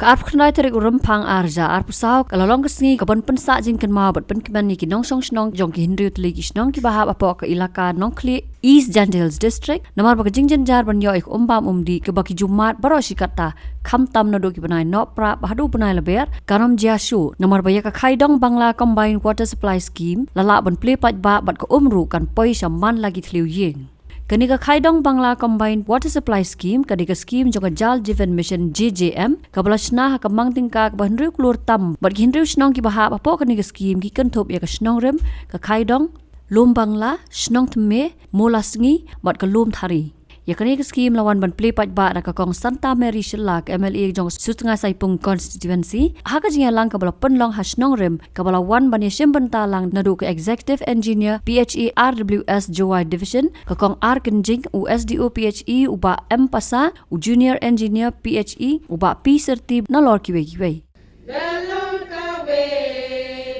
Kaarp khnai tarik urum pang arja arp saw kalalong kesngi kaban pensa jing kan mau bat pen kiman ni ki nong song snong jong ki hinriu tli ki snong ki bahab apo ka ilaka nong kli East Gentle Hills District namar bak jing jen jar ban yo ik umbam umdi ke baki jumat baro shikata kham tam na do ki banai no pra bahadu banai leber kanom jiasu namar baya ka khaidong bangla combined water supply scheme lala ban ple pat ba bat ko umru kan poi shaman lagi thliu ying Kenika Khaidong Bangla Combined Water Supply Scheme, kenika scheme jonga Jal Jeevan Mission JJM, kabala shnah ka mangtingka ka bahnriu klur tam, bat hinriu snong ki bahab apo kenika scheme ki kenthop ya ka snong rem, ka Khaidong, lom Bangla, snong tme, molasngi, bat ka lom thari. Ya kenika scheme lawan ban play pat ba ka kong Santa Mary Shillak MLA jong Sutnga Saipung constituency, haka jinga lang kabala penlong ha snong rem, kabala wan ban yashim banta lang nadu ka executive engineer PHE RWS Joy Division, ka kong R Kenjing USDO PHE uba M Pasa, u junior engineer PHE uba P Sertib na lor kiwe kiwe. Dalam kawe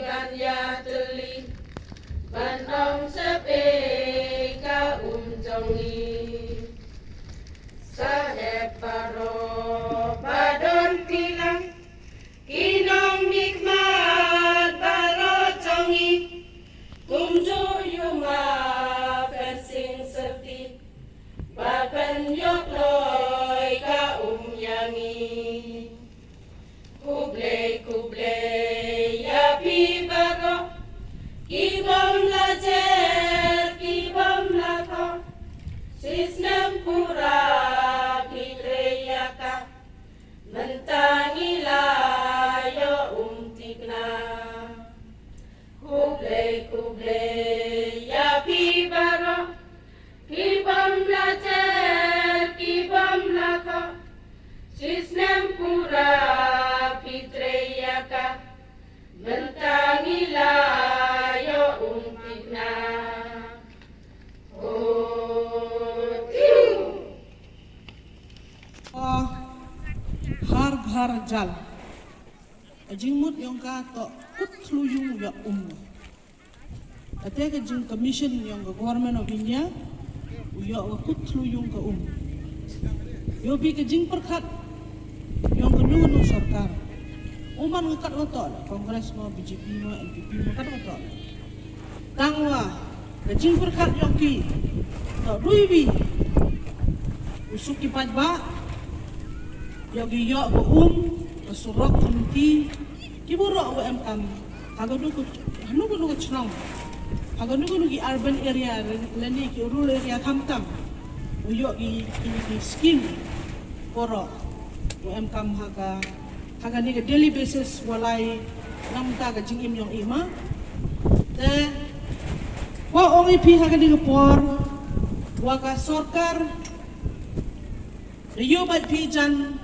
ban ya teli ban ong sepe ka jongi sahep paro badon tilang kinong nikmat baro jongi kumjo yuma persing serti bapen yok loy ka yangi Kuble kuble ya pi bago kibom lajer kibom lako sisnem pura pitreyaka mentangi layo umtikna kuble kuble ya pi bago kibom lajer kibom lako sisnem pura Pitreyaka mentangi layo umpitna har ghar jal ajimut yang ka to kutlu yung ya ate ka jing commission yang government of India uya kutlu yung ka yo bi ka jing perkhat yang kedua sarkar uman ngekat betul kongres mau BJP mau NPP mau kat betul tangwa kajing perkat yang ki tak duibi usuk ki pajba yogi yo surok komiti kiburok UMKM hanu kudu chnong hanu ki urban area leni ki rural area kamtam uyo ki scheme porok UMKM haga ni daily basis walai namta ka jingim yang ima te wa OEP haga ni por wa ka sarkar riyo bat pijan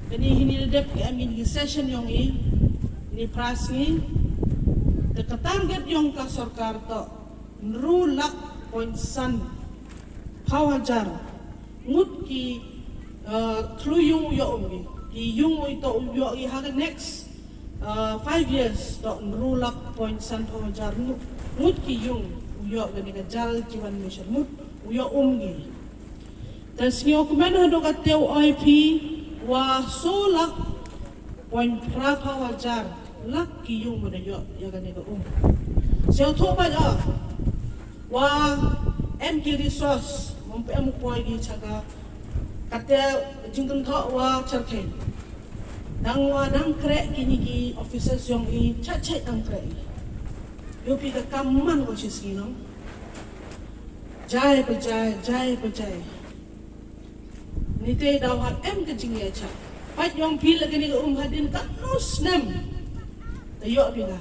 kini hini dep ki amin ki session yang ni prasni te target yang ka sarkar to nrulak point san hawajar mut ki kluyung yo ki yung mo ito uyo haga next 5 years to nrulak point san hawajar mut ki yung uyo gani ka Jal Jeevan Mission mut uyo umgi tas nyo kumena do ka teo IP wa solak point pra hawajar lak ki yung mo na yo ya gani ka so to ba ja wa MK resource mo poi gi chaka kate jingkun tho wa charke dangwa dang krek kini ki officers yang chat dang krek yo pi ka kamman ko sino jai pejai nite dawat em ke jingya cha pat yang pi la kini ka hadin ka nus nem ayo pi ka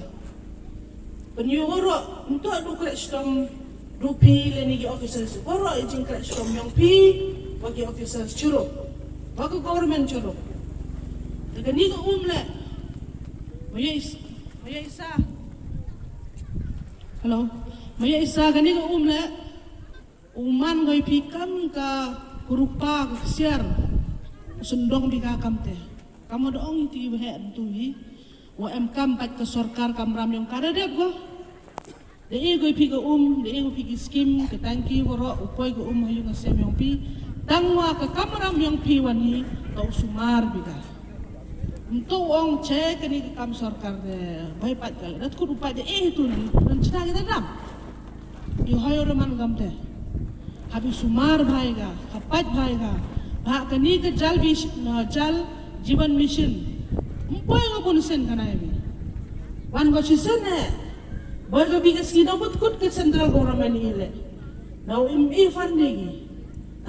penyu woro untuk du krek stom du pi le ni ki officers woro jing krek stom yang pi bagi officers curug, bagi government curug. Dengan ni ke le, Maya Isa, hello, Maya Isa kan ni ke le, uman gay pikam ka kurupa kesiar, sendong bika kamte. Kamu doang itu ibu head tu hi, UMKM pat ke sarkar kamram yang kada dek go. Dei gay pika dei gay pika skim ke tangki woro upoi ke hayu ngasem yang pi. Tangwa ka kamaram yang piwani tau sumar biga Untuk orang cek ni kam sarkar de baik pat kal. Dat ku upai de tu ni dan cina kita dam. Di hoyo reman gam de. Habis sumar bhai ga, hapat bhai ga. Bha kani ke jal jivan mission. Umpai ngapun sen kana ini. Wan go sen ne. Boy go bigas kino put kut ke central government ile. Now funding.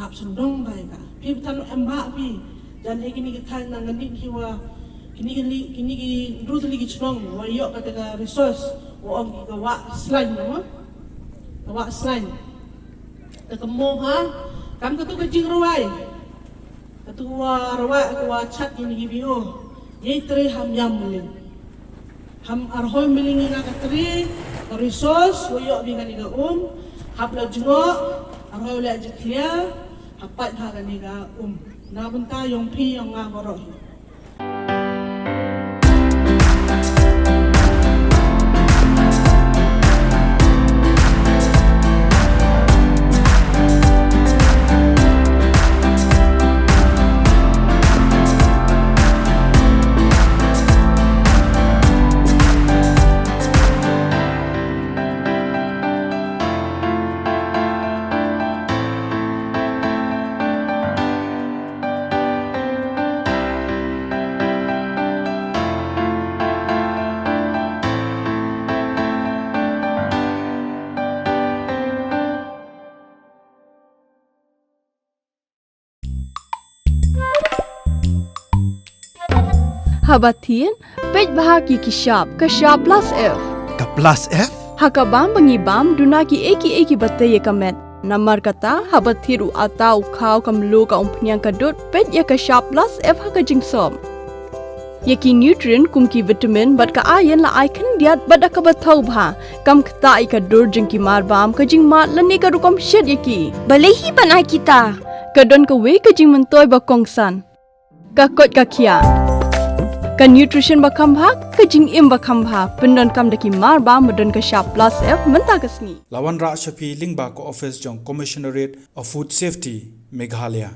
Tap sundong bhai ga. Pi tan embak pi. Dan ini kita nang ngandi kiwa kini terus lagi cenong wayok kata resource orang kita wak selain nama wak selain ketemu kam ketu kecing rawai ketua rawai chat ini gibio ye tre ham yam melin ham arhoi melin ina katri resource wayok bingan iga hapla jengok arhoi le jeklia hapat hagan iga na benta yong pi yang ngaboro. Habatin, pej bahagi kishap plus F. Ka plus F? Hakabam bangibam dunaki eki batay kamet. Namar kata habatiru atau kau kamlu ka umpnyang kadut pej ya kishap plus F hakajing som. Yaki nutrient kumki vitamin bat ka ayan la ikan diat bat akabatau bha. Kam kata ikadur jengki marbam kajing mat lani ka rukam shed yaki. Balehi panai kita. Kadon ka we kajing mentoy bakongsan. Kakot kakia. Ka nutrition bakam bha kajing im bakam bha pendon kam daki marba medon ka sharp plus F menta kasni Lawan Ra Shafi Lingba ko office jong Commissionerate of Food Safety Meghalaya.